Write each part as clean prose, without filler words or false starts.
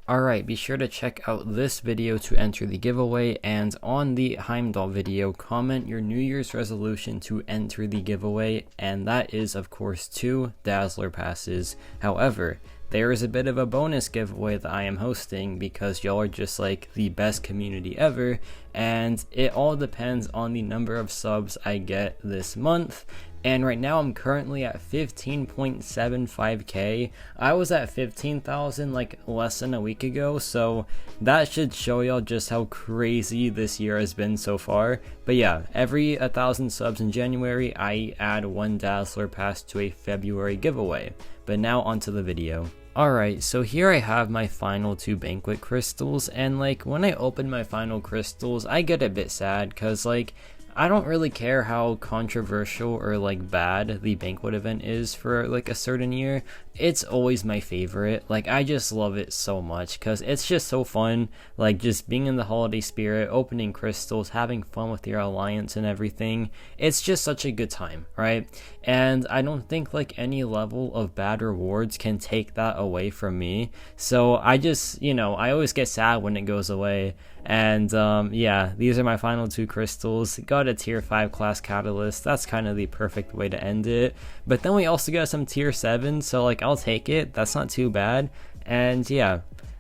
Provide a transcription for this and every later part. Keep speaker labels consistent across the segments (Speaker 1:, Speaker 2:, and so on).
Speaker 1: Alright, be sure to check out this video to enter the giveaway, and on the Heimdall video, comment your New Year's resolution to enter the giveaway, and that is of course 2 Dazzler passes. However, there is a bit of a bonus giveaway that I am hosting because y'all are just like the best community ever, and it all depends on the number of subs I get this month. And right now I'm currently at 15.75k. I was at 15,000 like less than a week ago, so that should show y'all just how crazy this year has been so far. But yeah, every 1,000 subs in January, I add 1 Dazzler pass to a February giveaway. But now onto the video. Alright, so here I have my final 2 Banquet crystals, and like when I open my final crystals, I get a bit sad because like I don't really care how controversial or like bad the Banquet event is for like a certain year. It's always my favorite. Like I just love it so much because it's just so fun, like just being in the holiday spirit, opening crystals, having fun with your alliance and everything. It's just such a good time, right? And I don't think like any level of bad rewards can take that away from me. So I just, I always get sad when it goes away. And yeah, these are my final 2 crystals. Got a tier 5 class catalyst. That's kind of the perfect way to end it. But then we also got some tier 7, so like I'll take it. That's not too bad. And yeah,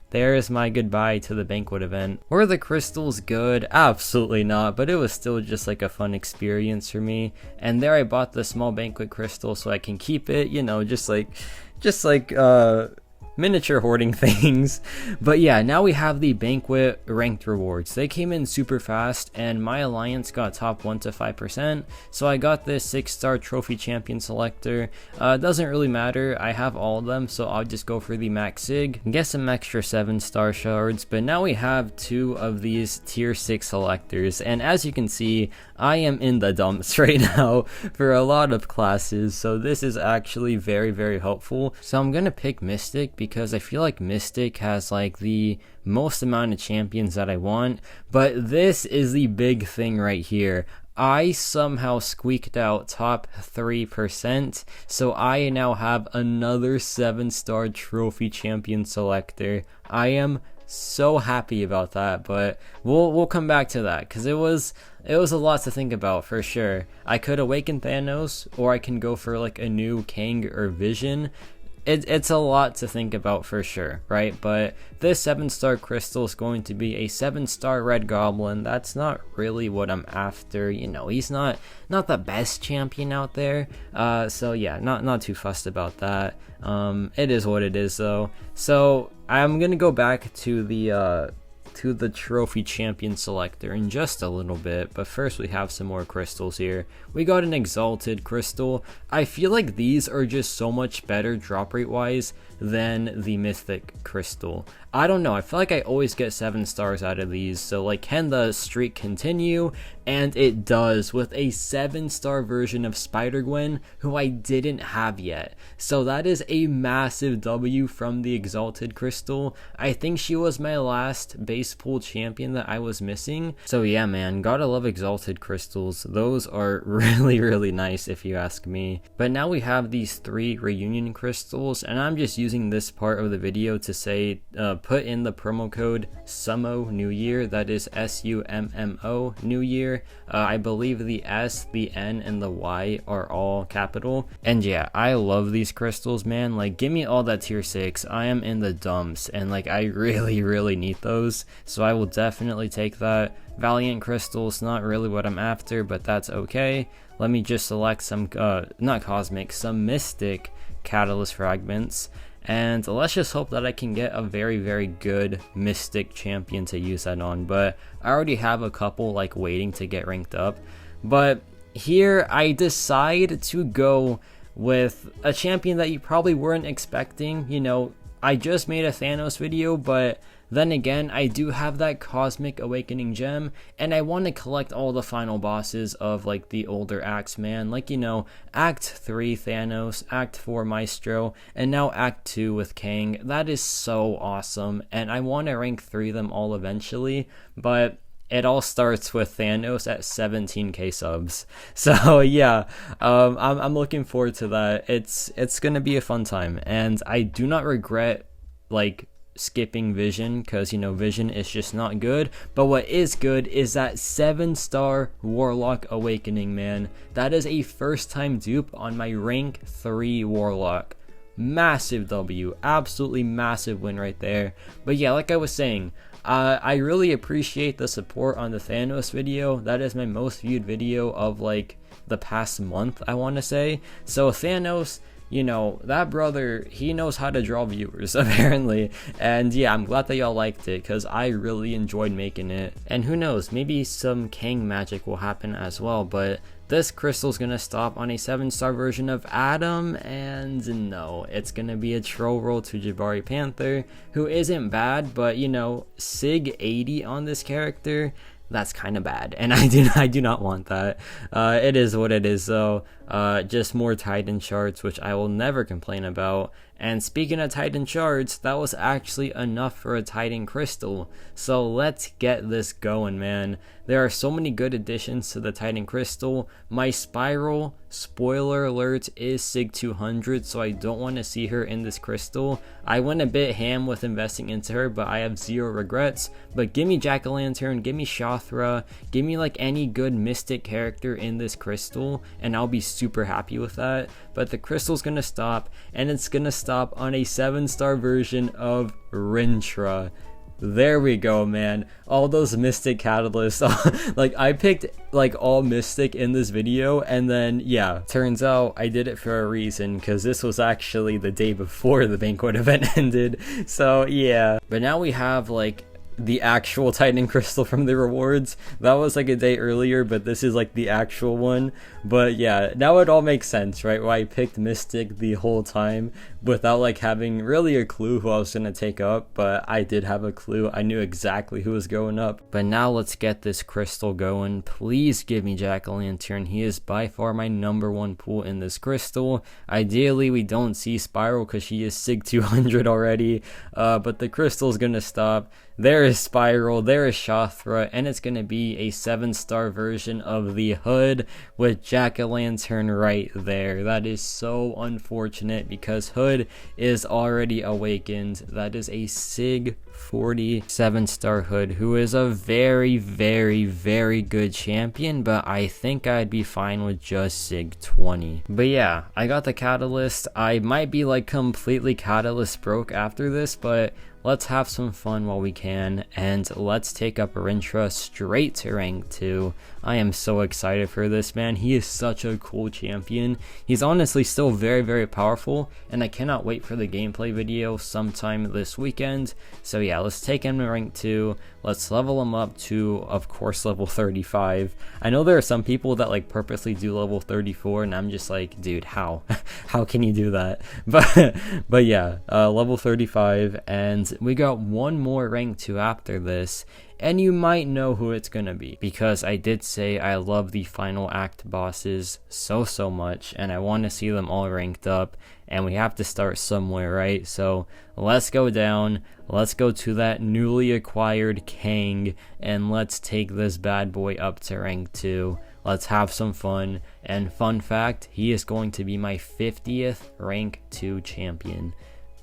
Speaker 1: there's my goodbye to the Banquet event. Were the crystals good? Absolutely not, but it was still just like a fun experience for me. And there I bought the small Banquet crystal so I can keep it, just like miniature hoarding things. But yeah, now we have the Banquet ranked rewards. They came in super fast, and my alliance got top 1 to 5%, so I got this 6-star trophy champion selector. Doesn't really matter, I have all of them, so I'll just go for the max sig, get some extra 7-star shards. But now we have 2 of these tier 6 selectors, and as you can see, I am in the dumps right now for a lot of classes, so this is actually very, very helpful. So I'm gonna pick Mystic because I feel like Mystic has like the most amount of champions that I want. But this is the big thing right here. I somehow squeaked out top 3%, so I now have another 7-star trophy champion selector. I am so happy about that, but we'll come back to that because it was a lot to think about for sure. I could awaken Thanos, or I can go for like a new Kang or Vision. It's a lot to think about for sure, right? But this 7-star crystal is going to be a 7-star red goblin. That's not really what I'm after. He's not the best champion out there. So yeah, not too fussed about that. It is what it is though. So I'm gonna go back to the trophy champion selector in just a little bit, but first we have some more crystals here. We got an Exalted crystal. I feel like these are just so much better drop rate wise than the mythic crystal. I don't know, I feel like I always get 7 stars out of these, so like can the streak continue? And it does, with a 7-star version of Spider-Gwen, who I didn't have yet. So that is a massive W from the Exalted crystal. I think she was my last base pool champion that I was missing. So yeah man, gotta love Exalted crystals. Those are really, really nice if you ask me. But now we have these 3 reunion crystals, and I'm just using this part of the video to say put in the promo code SUMMO New Year. That is SUMMO New Year. I believe the S, the N, and the Y are all capital. And yeah, I love these crystals, man. Like, give me all that tier 6. I am in the dumps, and like I really, really need those. So I will definitely take that. Valiant crystals, not really what I'm after, but that's okay. Let me just select some, not cosmic, some mystic catalyst fragments. And let's just hope that I can get a very, very good mystic champion to use that on. But I already have a couple like waiting to get ranked up. But here I decide to go with a champion that you probably weren't expecting. I just made a Thanos video, but then again, I do have that Cosmic Awakening gem, and I want to collect all the final bosses of like the older acts, man. Like, Act 3 Thanos, Act 4 Maestro, and now Act 2 with Kang. That is so awesome, and I want to rank 3 them all eventually, but it all starts with Thanos at 17k subs. So yeah, I'm looking forward to that. It's gonna be a fun time, and I do not regret like skipping Vision, because, you know, Vision is just not good. But what is good is that 7-star Warlock Awakening, man. That is a first time dupe on my rank 3 Warlock. Massive W, absolutely massive win right there. But yeah, like I was saying, I really appreciate the support on the Thanos video. That is my most viewed video of like the past month, I want to say. So Thanos, you know, that brother, he knows how to draw viewers apparently. And yeah, I'm glad that y'all liked it, because I really enjoyed making it. And who knows, maybe some Kang magic will happen as well. But this crystal's gonna stop on a 7-star version of Adam, and no, it's gonna be a troll roll to Jabari Panther, who isn't bad, but you know, Sig 80 on this character, that's kind of bad, and I do not want that. It is what it is though. Just more Titan shards, which I will never complain about. And speaking of Titan shards, that was actually enough for a Titan crystal. So let's get this going, man. There are so many good additions to the Titan crystal. My Spiral, spoiler alert, is Sig 200, so I don't want to see her in this crystal. I went a bit ham with investing into her, but I have zero regrets. But give me Jack-o'-lantern, give me Shothra, give me like any good mystic character in this crystal, and I'll be super happy with that. But the crystal's gonna stop, and it's gonna stop on a 7-star version of Rintrah. There we go, man. All those mystic catalysts. Like, I picked like all mystic in this video, and then yeah, turns out I did it for a reason, because this was actually the day before the Banquet event ended. So yeah, but now we have like the actual Titan crystal from the rewards. That was like a day earlier, but this is like the actual one. But yeah, now it all makes sense, right? Why I picked Mystic the whole time without like having really a clue who I was gonna take up. But I did have a clue. I knew exactly who was going up. But now let's get this crystal going. Please give me Jack-o'-lantern. He is by far my #1 pool in this crystal. Ideally we don't see Spiral, because she is Sig 200 already. But the crystal's gonna stop. There is Spiral, there is Shothra, and it's gonna be a 7-star version of the Hood with Jack-o'-lantern right there. That is so unfortunate, because Hood is already awakened. That is a Sig 40 7-star Hood, who is a very, very, very good champion, but I think I'd be fine with just Sig 20. But yeah, I got the catalyst. I might be like completely catalyst broke after this, but let's have some fun while we can, and let's take up Rintrah straight to rank 2. I am so excited for this, man. He is such a cool champion. He's honestly still very, very powerful, and I cannot wait for the gameplay video sometime this weekend. So yeah, let's take him to rank 2. Let's level him up to, of course, level 35. I know there are some people that like purposely do level 34, and I'm just like, dude, how? How can you do that? But yeah, level 35, and we got one more rank 2 after this. And you might know who it's gonna be, because I did say I love the final act bosses so much, and I want to see them all ranked up, and we have to start somewhere, right? So let's go down, let's go to that newly acquired Kang, and let's take this bad boy up to rank 2. Let's have some fun. And fun fact, he is going to be my 50th rank 2 champion.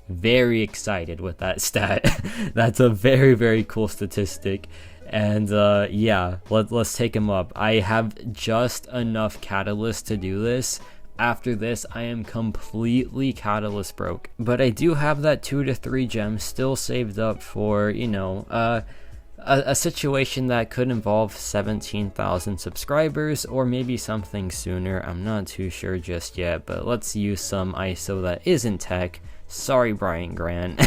Speaker 1: Very excited with that stat. That's a very, very cool statistic. And yeah, let's take him up. I have just enough catalyst to do this. After this, I am completely catalyst broke, but I do have that 2 to 3 gems still saved up for, you know, a situation that could involve 17,000 subscribers, or maybe something sooner. I'm not too sure just yet, but let's use some ISO that isn't tech. Sorry, Brian Grant.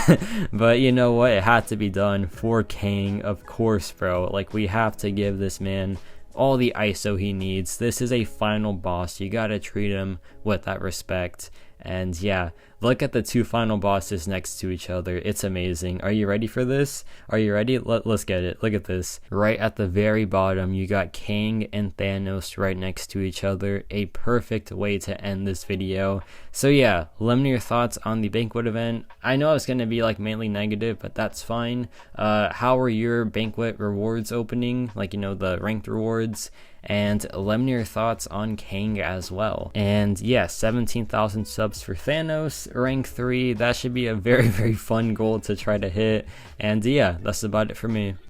Speaker 1: But you know what? It had to be done for Kang, of course, bro. Like, we have to give this man all the ISO he needs. This is a final boss. You gotta treat him with that respect. And yeah, look at the 2 final bosses next to each other. It's amazing. Are you ready for this? Are you ready? Let's get it. Look at this. Right at the very bottom, you got Kang and Thanos right next to each other. A perfect way to end this video. So yeah, let me know your thoughts on the Banquet event. I know it's going to be like mainly negative, but that's fine. How were your Banquet rewards opening? Like, you know, the ranked rewards. and let me know your thoughts on Kang as well. And yeah, 17,000 subs for Thanos, rank 3. That should be a very, very fun goal to try to hit. And yeah, that's about it for me.